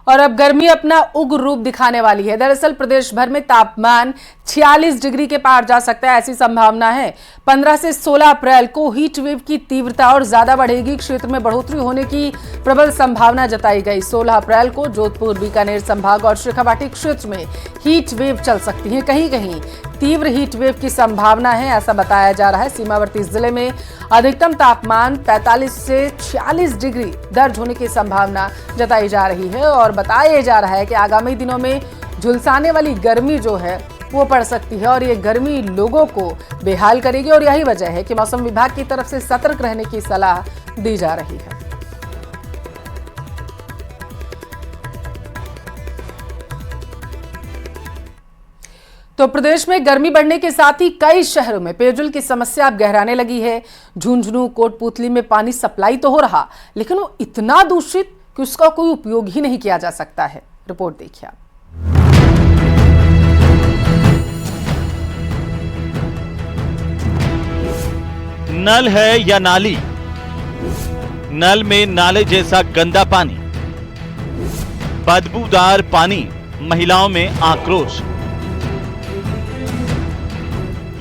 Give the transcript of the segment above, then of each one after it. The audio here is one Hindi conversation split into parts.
और अब गर्मी अपना उग्र रूप दिखाने वाली है। दरअसल प्रदेश भर में तापमान 46 डिग्री के पार जा सकता है, ऐसी संभावना है। 15 से 16 अप्रैल को हीट वेव की तीव्रता और ज्यादा बढ़ेगी। क्षेत्र में बढ़ोतरी होने की प्रबल संभावना जताई गई। 16 अप्रैल को जोधपुर, बीकानेर संभाग और शेखावाटी क्षेत्र में हीट वेव चल सकती है। कहीं कहीं तीव्र हीट वेव की संभावना है, ऐसा बताया जा रहा है। सीमावर्ती जिले में अधिकतम तापमान 45 से 46 डिग्री दर्ज होने की संभावना जताई जा रही है और बताया जा रहा है कि आगामी दिनों में झुलसाने वाली गर्मी जो है वो पड़ सकती है और ये गर्मी लोगों को बेहाल करेगी और यही वजह है कि मौसम विभाग की तरफ से सतर्क रहने की सलाह दी जा रही है। तो प्रदेश में गर्मी बढ़ने के साथ ही कई शहरों में पेयजल की समस्या अब गहराने लगी है। झुंझुनू, कोटपूतली में पानी सप्लाई तो हो रहा, लेकिन वो इतना दूषित कि उसका कोई उपयोग ही नहीं किया जा सकता है। रिपोर्ट देखिए आप। नल है या नाली, नल में नाले जैसा गंदा पानी, बदबूदार पानी, महिलाओं में आक्रोश।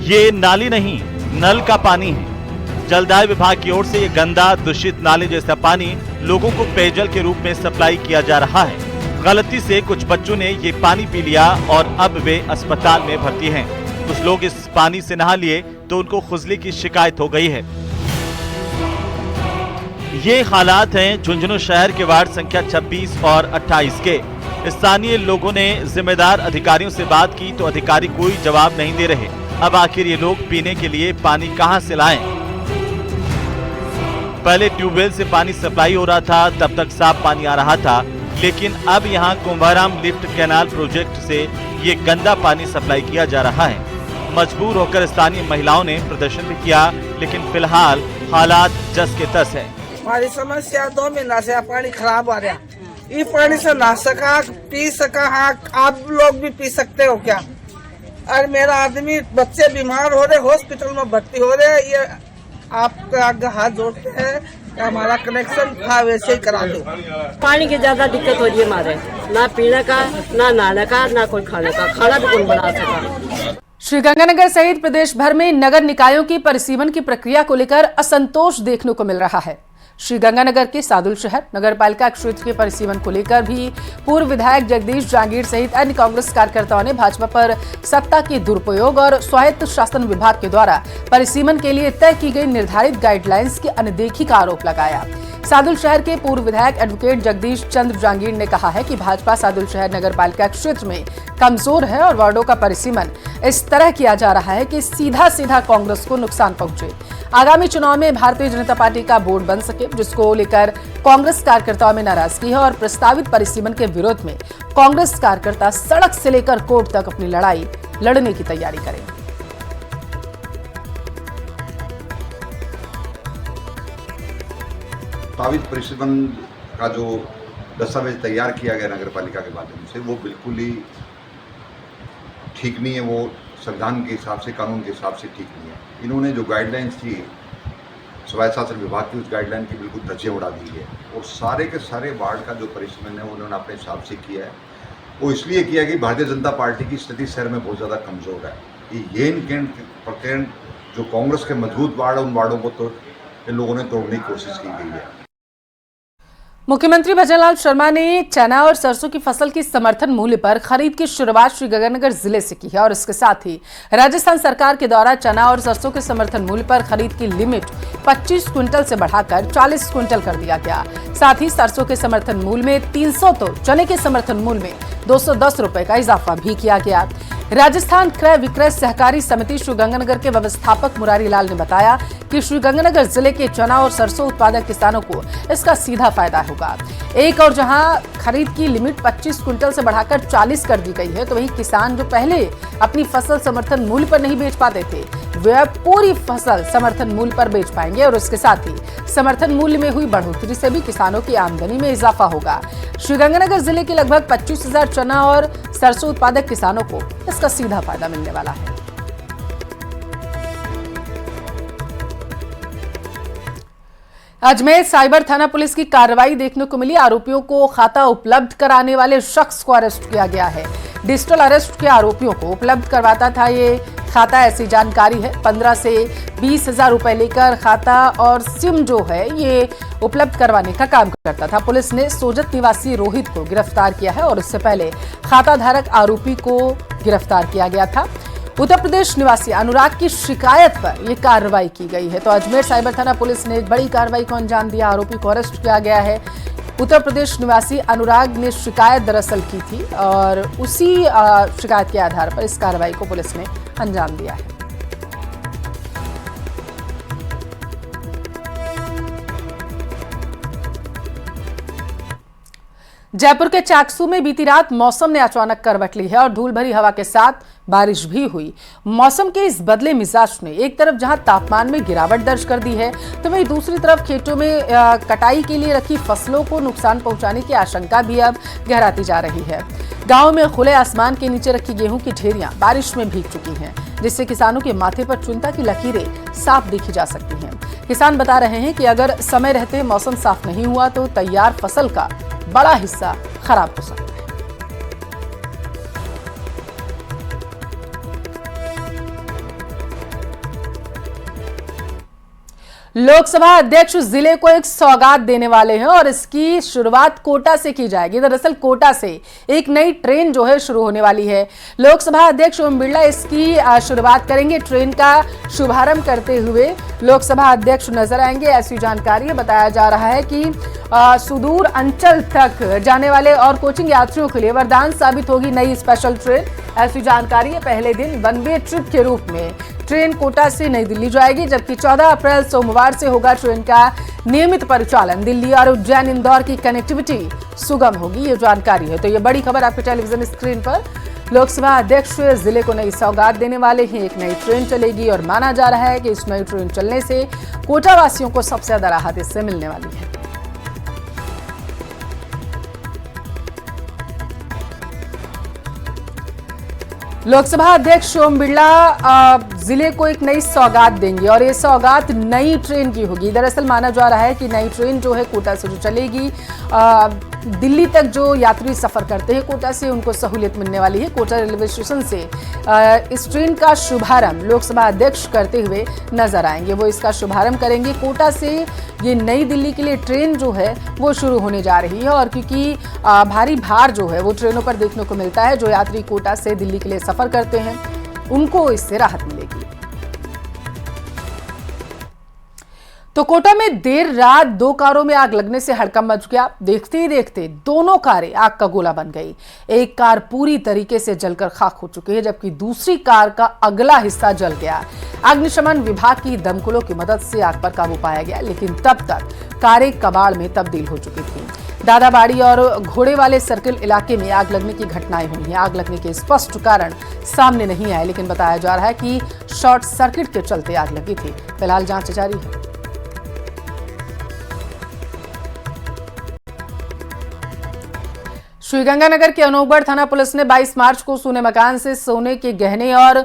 ये नाली नहीं, नल का पानी है। जलदाय विभाग की ओर से ये गंदा दूषित नाले जैसा पानी लोगों को पेयजल के रूप में सप्लाई किया जा रहा है। गलती से कुछ बच्चों ने ये पानी पी लिया और अब वे अस्पताल में भर्ती हैं। कुछ लोग इस पानी से नहा लिए तो उनको खुजली की शिकायत हो गई है। ये हालात हैं झुंझुनू शहर के वार्ड संख्या 26 और 28 के। स्थानीय लोगों ने जिम्मेदार अधिकारियों से बात की तो अधिकारी कोई जवाब नहीं दे रहे। अब आखिर ये लोग पीने के लिए पानी कहां से लाएं? पहले ट्यूबवेल से पानी सप्लाई हो रहा था, तब तक साफ पानी आ रहा था, लेकिन अब यहां कुंभाराम लिफ्ट कैनाल प्रोजेक्ट से ये गंदा पानी सप्लाई किया जा रहा है। मजबूर होकर स्थानीय महिलाओं ने प्रदर्शन भी किया, लेकिन फिलहाल हालात जस के तस है। हमारी समस्या 2 महीना से पानी खराब आ रहा है। ये पानी से नहा सका, पी सका, हाँ आप लोग भी पी सकते हो क्या? और मेरा आदमी, बच्चे बीमार हो रहे, हॉस्पिटल में भर्ती हो रहे। ये आपका आगे हाथ जोड़ते हैं कि हमारा कनेक्शन था वैसे ही करा दो। पानी की ज्यादा दिक्कत हो रही है हमारे, ना पीने का, ना नहाने का, ना कोई खाने का, खाना भी कौन बना सका। श्रीगंगानगर सहित प्रदेश भर में नगर निकायों की परिसीमन की प्रक्रिया को लेकर असंतोष देखने को मिल रहा है। श्रीगंगानगर के सादुल शहर नगर पालिका क्षेत्र के परिसीमन को लेकर भी पूर्व विधायक जगदीश जांगीर सहित अन्य कांग्रेस कार्यकर्ताओं ने भाजपा पर सत्ता के दुरुपयोग और स्वायत्त शासन विभाग के द्वारा परिसीमन के लिए तय की गई निर्धारित गाइडलाइंस की अनदेखी का आरोप लगाया। सादुल शहर के पूर्व विधायक एडवोकेट जगदीश चंद्र जांगीर ने कहा है कि भाजपा सादुल शहर नगर पालिका क्षेत्र में कमजोर है और वार्डों का परिसीमन इस तरह किया जा रहा है कि सीधा सीधा कांग्रेस को नुकसान पहुंचे। आगामी चुनाव में भारतीय जनता पार्टी का बोर्ड बन सके, जिसको लेकर कांग्रेस कार्यकर्ताओं में नाराजगी है और प्रस्तावित परिसीमन के विरोध में कांग्रेस कार्यकर्ता सड़क से लेकर कोर्ट तक अपनी लड़ाई लड़ने की तैयारी करेंगे। प्रस्तावित परिसीमन का जो दस्तावेज तैयार किया गया नगर पालिका के माध्यम से, वो बिल्कुल ही ठीक नहीं है। वो संविधान के हिसाब से, कानून के हिसाब से ठीक नहीं है। इन्होंने जो गाइडलाइंस थी स्वायत्त शासन विभाग की, उस गाइडलाइन की बिल्कुल धज्जियां उड़ा दी है और सारे के सारे वार्ड का जो परिसीमन है उन्होंने अपने हिसाब से किया है। वो इसलिए किया कि भारतीय जनता पार्टी की स्थिति शहर में बहुत ज़्यादा कमज़ोर है। ये प्रकरण जो कांग्रेस के मजबूत वार्ड है, उन वार्डों को तो इन लोगों ने तोड़ने की कोशिश की गई है। मुख्यमंत्री भजनलाल शर्मा ने चना और सरसों की फसल की समर्थन मूल्य पर खरीद की शुरुआत श्रीगंगानगर जिले से की है और इसके साथ ही राजस्थान सरकार के द्वारा चना और सरसों के समर्थन मूल्य पर खरीद की लिमिट 25 क्विंटल से बढ़ाकर 40 क्विंटल कर दिया गया। साथ ही सरसों के समर्थन मूल्य में 300 तो चने के समर्थन मूल्य में 210 रुपए का इजाफा भी किया गया। राजस्थान क्रय विक्रय सहकारी समिति श्रीगंगानगर के व्यवस्थापक मुरारी लाल ने बताया कि श्रीगंगानगर जिले के चना और सरसों उत्पादक किसानों को इसका सीधा फायदा होगा। एक और जहां खरीद की लिमिट 25 क्विंटल से बढ़ाकर 40 कर दी गई है, तो वहीं किसान जो पहले अपनी फसल समर्थन मूल्य पर नहीं बेच पाते थे, वे अब पूरी फसल समर्थन मूल्य पर बेच पाएंगे और इसके साथ ही समर्थन मूल्य में हुई बढ़ोतरी से भी किसानों की आमदनी में इजाफा होगा। श्रीगंगानगर जिले के लगभग 25,000 चना और सरसों उत्पादक किसानों को इसका सीधा फायदा मिलने वाला है। अजमेर साइबर थाना पुलिस की कार्रवाई देखने को मिली। आरोपियों को खाता उपलब्ध कराने वाले शख्स को अरेस्ट किया गया है। डिजिटल अरेस्ट के आरोपियों को उपलब्ध करवाता था ये खाता, ऐसी जानकारी है। 15 से 20 हजार रुपए लेकर खाता और सिम जो है ये उपलब्ध करवाने का काम करता था। पुलिस ने सोजत निवासी रोहित को गिरफ्तार किया है और इससे पहले खाता धारक आरोपी को गिरफ्तार किया गया था। उत्तर प्रदेश निवासी अनुराग की शिकायत पर यह कार्रवाई की गई है। तो अजमेर साइबर थाना पुलिस ने एक बड़ी कार्रवाई को अंजाम दिया। आरोपी को अरेस्ट किया गया है। उत्तर प्रदेश निवासी अनुराग ने शिकायत दरअसल की थी और उसी शिकायत के आधार पर इस कार्रवाई को पुलिस ने अंजाम दिया है। जयपुर के चाकसू में बीती रात मौसम ने अचानक करवट ली है और धूल भरी हवा के साथ बारिश भी हुई। मौसम के इस बदले मिजाज ने एक तरफ जहां तापमान में गिरावट दर्ज कर दी है, तो वहीं दूसरी तरफ खेतों में कटाई के लिए रखी फसलों को नुकसान पहुंचाने की आशंका भी अब गहराती जा रही है। गांव में खुले आसमान के नीचे रखी गेहूं की ढेरियां बारिश में भीग चुकी हैं, जिससे किसानों के माथे पर चिंता की लकीरें साफ देखी जा सकती हैं। किसान बता रहे हैं कि अगर समय रहते मौसम साफ नहीं हुआ तो तैयार फसल का बड़ा हिस्सा खराब हो सकता है। लोकसभा अध्यक्ष जिले को एक सौगात देने वाले हैं और इसकी शुरुआत कोटा से की जाएगी। दरअसल कोटा से एक नई ट्रेन जो है शुरू होने वाली है। लोकसभा अध्यक्ष ओम बिरला इसकी शुरुआत करेंगे। ट्रेन का शुभारंभ करते हुए लोकसभा अध्यक्ष नजर आएंगे, ऐसी जानकारी बताया जा रहा है कि सुदूर अंचल तक जाने वाले और कोचिंग यात्रियों के लिए वरदान साबित होगी नई स्पेशल ट्रेन, ऐसी जानकारी है। पहले दिन वन वे ट्रिप के रूप में ट्रेन कोटा से नई दिल्ली जाएगी, जबकि 14 अप्रैल सोमवार से होगा ट्रेन का नियमित परिचालन। दिल्ली और उज्जैन इंदौर की कनेक्टिविटी सुगम होगी, ये जानकारी है। तो ये बड़ी खबर आपके टेलीविजन स्क्रीन पर। लोकसभा अध्यक्ष जिले को नई सौगात देने वाले हैं। एक नई ट्रेन चलेगी और माना जा रहा है कि इस नई ट्रेन चलने से कोटा वासियों को सबसे ज्यादा राहत इससे मिलने वाली है। लोकसभा अध्यक्ष ओम बिरला जिले को एक नई सौगात देंगे और ये सौगात नई ट्रेन की होगी। दरअसल माना जा रहा है कि नई ट्रेन जो है कोटा से जो चलेगी, दिल्ली तक जो यात्री सफर करते हैं कोटा से, उनको सहूलियत मिलने वाली है। कोटा रेलवे स्टेशन से इस ट्रेन का शुभारंभ लोकसभा अध्यक्ष करते हुए नजर आएंगे। वो इसका शुभारंभ करेंगे। कोटा से ये नई दिल्ली के लिए ट्रेन जो है वो शुरू होने जा रही है और क्योंकि भारी भार जो है वो ट्रेनों पर देखने को मिलता है, जो यात्री कोटा से दिल्ली के लिए सफर करते हैं उनको इससे राहत मिलेगी। तो कोटा में देर रात 2 कारों में आग लगने से हड़कंप मच गया। देखते ही देखते दोनों कारें आग का गोला बन गई। एक कार पूरी तरीके से जलकर खाक हो चुकी है, जबकि दूसरी कार का अगला हिस्सा जल गया। अग्निशमन विभाग की दमकलों की मदद से आग पर काबू पाया गया, लेकिन तब तक कारें कबाड़ में तब्दील हो चुकी थी। दादाबाड़ी और घोड़े वाले सर्किल इलाके में आग लगने की घटनाएं हुई हैं। आग लगने के स्पष्ट कारण सामने नहीं आए, लेकिन बताया जा रहा है कि शॉर्ट सर्किट के चलते आग लगी थी। फिलहाल जांच जारी है। श्रीगंगानगर के अनूपगढ़ थाना पुलिस ने 22 मार्च को सोने मकान से सोने के गहने और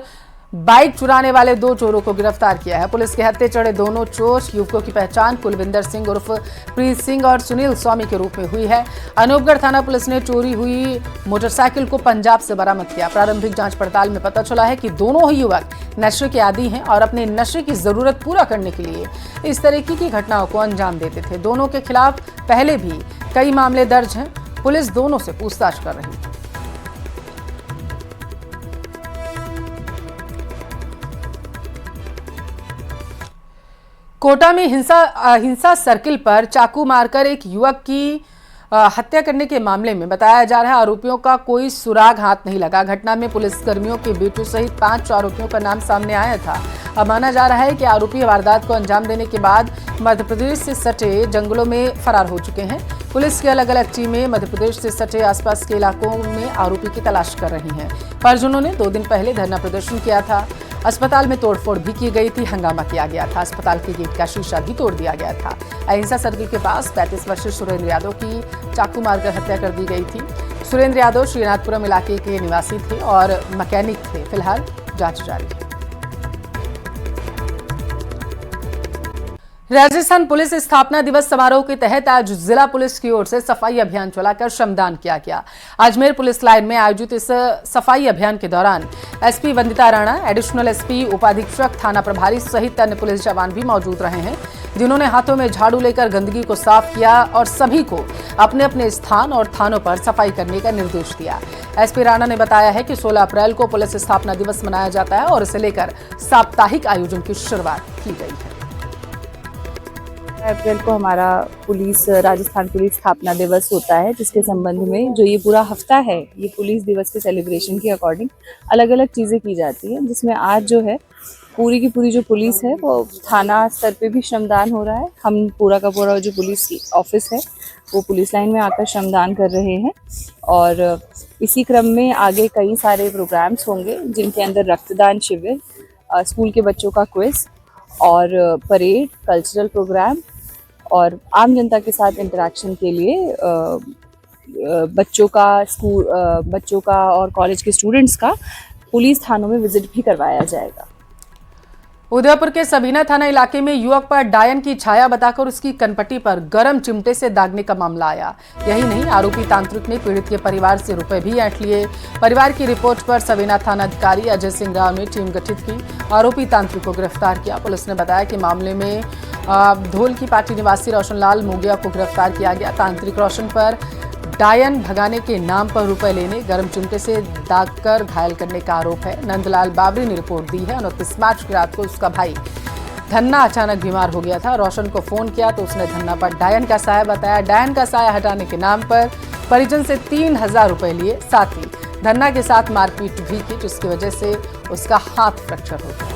बाइक चुराने वाले 2 चोरों को गिरफ्तार किया है। पुलिस के हत्थे चढ़े दोनों चोर युवकों की पहचान कुलविंदर सिंह उर्फ प्रीत सिंह और सुनील स्वामी के रूप में हुई है। अनूपगढ़ थाना पुलिस ने चोरी हुई मोटरसाइकिल को पंजाब से बरामद किया। प्रारंभिक जांच पड़ताल में पता चला है कि दोनों ही युवक नशे के आदी हैं और अपने नशे की जरूरत पूरा करने के लिए इस तरीके की घटनाओं को अंजाम देते थे। दोनों के खिलाफ पहले भी कई मामले दर्ज हैं। पुलिस दोनों से पूछताछ कर रही है। कोटा में हिंसा सर्किल पर चाकू मारकर एक युवक की हत्या करने के मामले में बताया जा रहा है आरोपियों का कोई सुराग हाथ नहीं लगा। घटना में पुलिसकर्मियों के बेटों सहित 5 आरोपियों का नाम सामने आया था। अब माना जा रहा है कि आरोपी वारदात को अंजाम देने के बाद मध्य प्रदेश से सटे जंगलों में फरार हो चुके हैं। पुलिस की अलग अलग टीमें मध्य प्रदेश से सटे आसपास के इलाकों में आरोपी की तलाश कर रही हैं। परिजनों ने 2 दिन पहले धरना प्रदर्शन किया था। अस्पताल में तोड़फोड़ भी की गई थी, हंगामा किया गया था। अस्पताल के गेट का शीशा भी तोड़ दिया गया था। अहिंसा सर्किल के पास 35 वर्षीय सुरेंद्र यादव की चाकू मारकर हत्या कर दी गई थी। सुरेंद्र यादव श्रीनाथपुरम इलाके के निवासी थे और मैकेनिक थे। फिलहाल जांच जारी है। राजस्थान पुलिस स्थापना दिवस समारोह के तहत आज जिला पुलिस की ओर से सफाई अभियान चलाकर श्रमदान किया गया। अजमेर पुलिस लाइन में आयोजित इस सफाई अभियान के दौरान SP Vandita Rana, additional SP, उपाधीक्षक, थाना प्रभारी सहित अन्य पुलिस जवान भी मौजूद रहे हैं, जिन्होंने हाथों में झाड़ू लेकर गंदगी को साफ किया और सभी को अपने अपने स्थान और थानों पर सफाई करने का निर्देश दिया। एसपी राणा ने बताया है कि 16 अप्रैल को पुलिस स्थापना दिवस मनाया जाता है और इसे लेकर साप्ताहिक आयोजन की शुरुआत की गई है। अप्रैल को हमारा राजस्थान पुलिस स्थापना दिवस होता है, जिसके संबंध में जो ये पूरा हफ्ता है, ये पुलिस दिवस के सेलिब्रेशन के अकॉर्डिंग अलग अलग चीज़ें की जाती हैं, जिसमें आज जो है पूरी की पूरी जो पुलिस है वो थाना स्तर पे भी श्रमदान हो रहा है। हम पूरा का पूरा जो पुलिस ऑफिस है वो पुलिस लाइन में आकर श्रमदान कर रहे हैं और इसी क्रम में आगे कई सारे प्रोग्राम्स होंगे, जिनके अंदर रक्तदान शिविर, स्कूल के बच्चों का क्विज और परेड, कल्चरल प्रोग्राम और आम जनता के साथ इंटरेक्शन के लिए बच्चों का और कॉलेज के स्टूडेंट्स का पुलिस थानों में विजिट भी करवाया जाएगा। उदयपुर के सबीना थाना इलाके में युवक पर डायन की छाया बताकर उसकी कनपट्टी पर गर्म चिमटे से दागने का मामला आया। यही नहीं, आरोपी तांत्रिक ने पीड़ित के परिवार से रुपए भी ऐंठ लिए। परिवार की रिपोर्ट पर सबीना थाना अधिकारी अजय सिंह राव ने टीम गठित की, आरोपी तांत्रिक को गिरफ्तार किया। पुलिस ने बताया कि मामले में धोल की पाटी निवासी रोशनलाल मोगिया को गिरफ्तार किया गया। तांत्रिक रोशन पर डायन भगाने के नाम पर रुपए लेने, गर्म चिमटे से दागकर घायल करने का आरोप है। नंदलाल बाबरी ने रिपोर्ट दी है। 29 मार्च की रात को उसका भाई धन्ना अचानक बीमार हो गया था। रोशन को फोन किया तो उसने धन्ना पर डायन का साया बताया। डायन का साया हटाने के नाम पर परिजन से 3000 रुपए लिए, साथ ही धन्ना के साथ मारपीट भी की, जिसकी वजह से उसका हाथ फ्रैक्चर हो गया।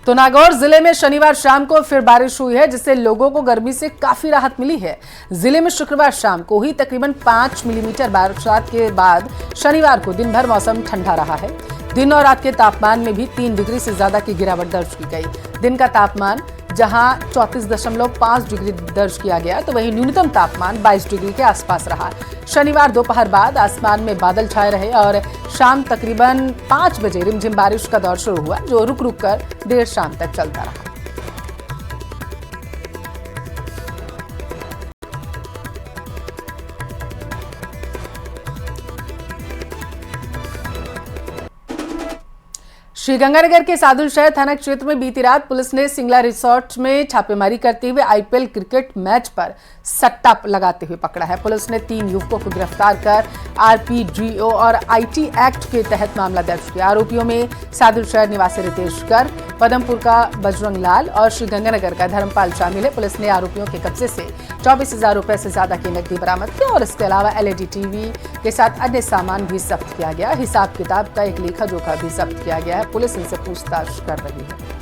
तो नागौर जिले में शनिवार शाम को फिर बारिश हुई है, जिससे लोगों को गर्मी से काफी राहत मिली है। जिले में शुक्रवार शाम को ही तकरीबन 5 मिलीमीटर बरसात के बाद शनिवार को दिन भर मौसम ठंडा रहा है। दिन और रात के तापमान में भी 3 डिग्री से ज्यादा की गिरावट दर्ज की गई। दिन का तापमान जहां 34.5 डिग्री दर्ज किया गया, तो वहीं न्यूनतम तापमान 22 डिग्री के आसपास रहा। शनिवार दोपहर बाद आसमान में बादल छाए रहे और शाम तकरीबन 5 बजे रिमझिम बारिश का दौर शुरू हुआ, जो रुक रुक कर देर शाम तक चलता रहा। श्रीगंगानगर के सादुलशहर थाना क्षेत्र में बीती रात पुलिस ने सिंगला रिसोर्ट में छापेमारी करते हुए आईपीएल क्रिकेट मैच पर सट्टा लगाते हुए पकड़ा है। पुलिस ने 3 युवकों को गिरफ्तार कर आरपीडीओ और आईटी एक्ट के तहत मामला दर्ज किया। आरोपियों में सादुलशहर निवासी रितेश गर्ग, पदमपुर का बजरंग लाल और श्रीगंगानगर का धर्मपाल शामिल है। पुलिस ने आरोपियों के कब्जे से 24,000 रुपए से ज्यादा की नकदी बरामद की और इसके अलावा एलईडी टीवी के साथ अन्य सामान भी जब्त किया गया। हिसाब किताब का एक लेखा जोखा भी जब्त किया गया है। पुलिस इनसे पूछताछ कर रही है।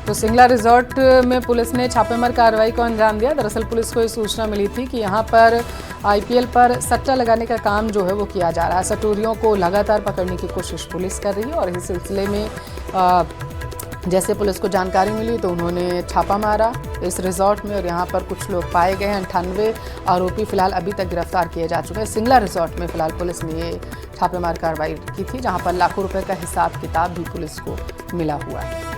तो सिंगला रिजॉर्ट में पुलिस ने छापेमार कार्रवाई को अंजाम दिया। दरअसल पुलिस को ये सूचना मिली थी कि यहाँ पर आईपीएल पर सट्टा लगाने का काम जो है वो किया जा रहा है। सटोरियों को लगातार पकड़ने की कोशिश पुलिस कर रही है और इस सिलसिले में जैसे पुलिस को जानकारी मिली तो उन्होंने छापा मारा इस रिजॉर्ट में और यहाँ पर कुछ लोग पाए गए हैं। 98 आरोपी फिलहाल अभी तक गिरफ्तार किए जा चुके हैं। सिंगला रिजॉर्ट में फिलहाल पुलिस ने ये छापेमार कार्रवाई की थी, जहाँ पर लाखों रुपए का हिसाब किताब भी पुलिस को मिला हुआ है।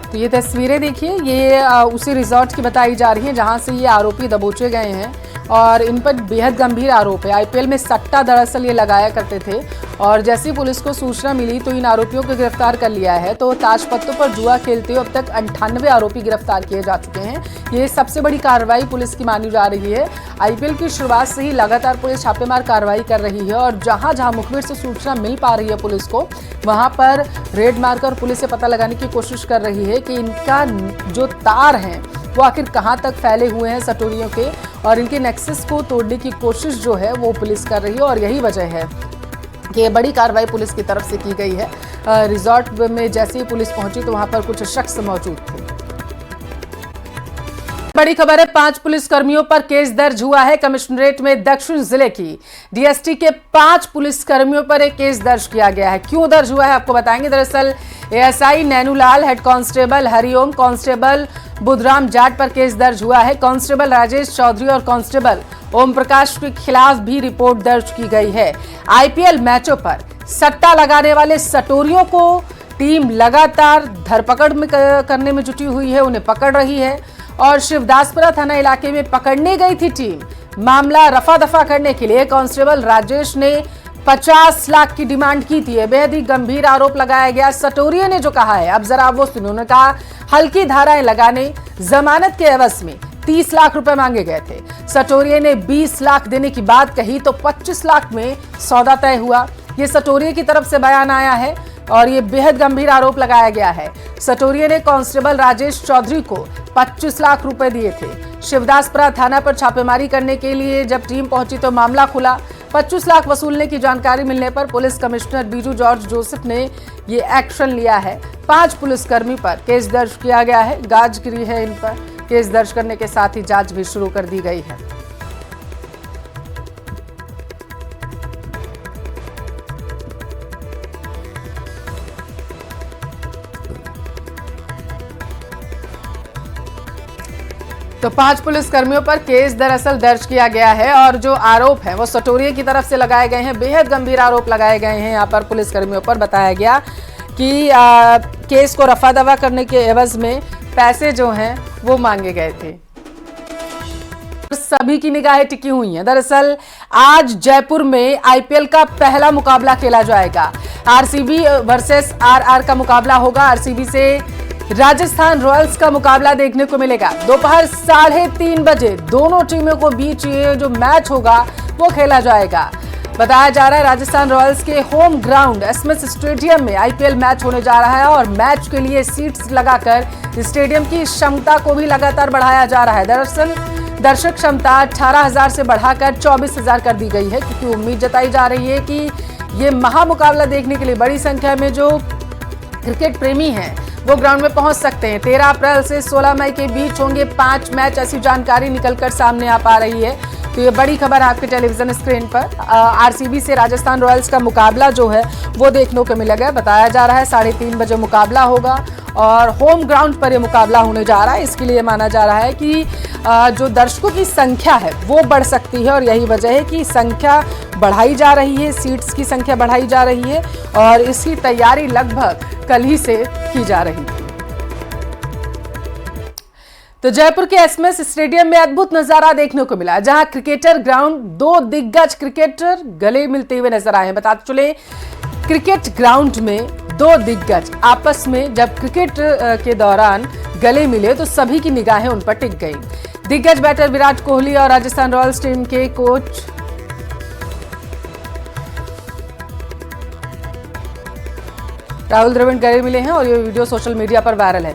तो ये तस्वीरें देखिए, ये उसी रिजॉर्ट की बताई जा रही हैं जहां से ये आरोपी दबोचे गए हैं और इन पर बेहद गंभीर आरोप है। आईपीएल में सट्टा दरअसल ये लगाया करते थे और जैसे ही पुलिस को सूचना मिली तो इन आरोपियों को गिरफ्तार कर लिया है। तो ताश पत्तों पर जुआ खेलते हुए अब तक 98 आरोपी गिरफ्तार किए जा चुके हैं। ये सबसे बड़ी कार्रवाई पुलिस की मानी जा रही है। आईपीएल की शुरुआत से ही लगातार पुलिस छापेमार कार्रवाई कर रही है और जहां जहां मुखबिर से सूचना मिल पा रही है पुलिस को, वहां पर रेड मारकर पुलिस से पता लगाने की कोशिश कर रही है कि इनका जो तार हैं वो आखिर कहां तक फैले हुए हैं सटोरियों के, और इनके नेक्सस को तोड़ने की कोशिश जो है वो पुलिस कर रही है। और यही वजह है कि ये बड़ी कार्रवाई पुलिस की तरफ से की गई है। रिजॉर्ट में जैसे ही पुलिस पहुंची तो वहां पर कुछ शख्स मौजूद थे। बड़ी खबर है, 5 पुलिसकर्मियों पर केस दर्ज हुआ है। कमिश्नरेट में दक्षिण जिले की डीएसटी के 5 पुलिसकर्मियों पर एक केस दर्ज किया गया है। क्यों दर्ज हुआ है आपको बताएंगे। दरअसल ASI Nainulal, head constable Hariom, constable Budhram Jat पर केस दर्ज हुआ है। कांस्टेबल राजेश चौधरी और कांस्टेबल ओम प्रकाश के खिलाफ भी रिपोर्ट दर्ज की गई है। आईपीएल मैचों पर सट्टा लगाने वाले सटोरियों को टीम लगातार धरपकड़ में करने में जुटी हुई है, उन्हें पकड़ रही है और शिवदासपुरा थाना इलाके में पकड़ने गई थी टीम। मामला रफा दफा करने के लिए कांस्टेबल राजेश ने 50 लाख की डिमांड की थी। बेहद ही गंभीर आरोप लगाया गया। सटोरिया ने जो कहा है अब जरा वो सुनो। उन्होंने कहा हल्की धाराएं लगाने, जमानत के एवज में 30 लाख रुपए मांगे गए थे। सटोरिया ने 20 लाख देने की बात कही तो 25 लाख में सौदा तय हुआ। ये सटोरिया की तरफ से बयान आया है और ये बेहद गंभीर आरोप लगाया गया है। सटोरिया ने कांस्टेबल राजेश चौधरी को 25 लाख रुपए दिए थे। शिवदासपुरा थाना पर छापेमारी करने के लिए जब टीम पहुंची तो मामला खुला। 25 लाख वसूलने की जानकारी मिलने पर police commissioner Biju George Joseph ने ये एक्शन लिया है। 5 पुलिसकर्मी पर केस दर्ज किया गया है। गाजगिरी है इन पर। केस दर्ज करने के साथ ही जांच भी शुरू कर दी गई है। तो 5 पुलिसकर्मियों पर केस दरअसल दर्ज किया गया है और जो आरोप है वो सटोरिया की तरफ से लगाए गए हैं। बेहद गंभीर आरोप लगाए गए हैं। यहाँ पर पुलिसकर्मियों पर बताया गया कि केस को रफा दफा करने के एवज में पैसे जो हैं वो मांगे गए थे। सभी की निगाहें टिकी हुई हैं। दरअसल आज जयपुर में आईपीएल का पहला मुकाबला खेला जाएगा। आरसीबी वर्सेस आरआर का मुकाबला होगा। आरसीबी से राजस्थान रॉयल्स का मुकाबला देखने को मिलेगा। दोपहर 3:30 बजे दोनों टीमों को बीच ये जो मैच होगा वो खेला जाएगा। बताया जा रहा है राजस्थान रॉयल्स के होम ग्राउंड एसएमएस स्टेडियम में आईपीएल मैच होने जा रहा है और मैच के लिए सीट्स लगाकर स्टेडियम की क्षमता को भी लगातार बढ़ाया जा रहा है। दरअसल दर्शक क्षमता 18,000 से बढ़ाकर 24,000 कर दी गई है, क्योंकि उम्मीद जताई जा रही है कि ये महामुकाबला देखने के लिए बड़ी संख्या में जो क्रिकेट प्रेमी हैं वो ग्राउंड में पहुंच सकते हैं। 13 अप्रैल से 16 मई के बीच होंगे 5 मैच, ऐसी जानकारी निकलकर सामने आ पा रही है। तो ये बड़ी खबर आपके टेलीविजन स्क्रीन पर। आरसीबी से राजस्थान रॉयल्स का मुकाबला जो है वो देखने को मिलेगा। बताया जा रहा है 3:30 बजे मुकाबला होगा और होम ग्राउंड पर ये मुकाबला होने जा रहा है। इसके लिए माना जा रहा है कि जो दर्शकों की संख्या है वो बढ़ सकती है और यही वजह है कि संख्या बढ़ाई जा रही है, सीट्स की संख्या बढ़ाई जा रही है और इसकी तैयारी लगभग कल ही से की जा रही थी। तो जयपुर के एसएमएस स्टेडियम में अद्भुत नजारा देखने को मिला, जहां क्रिकेटर ग्राउंड 2 दिग्गज क्रिकेटर गले मिलते हुए नजर आए हैं। बताते चले क्रिकेट ग्राउंड में 2 दिग्गज आपस में जब क्रिकेट के दौरान गले मिले तो सभी की निगाहें उन पर टिक गई। दिग्गज बैटर विराट कोहली और राजस्थान रॉयल्स टीम के कोच राहुल द्रविड़ गले मिले हैं और ये वीडियो सोशल मीडिया पर वायरल है।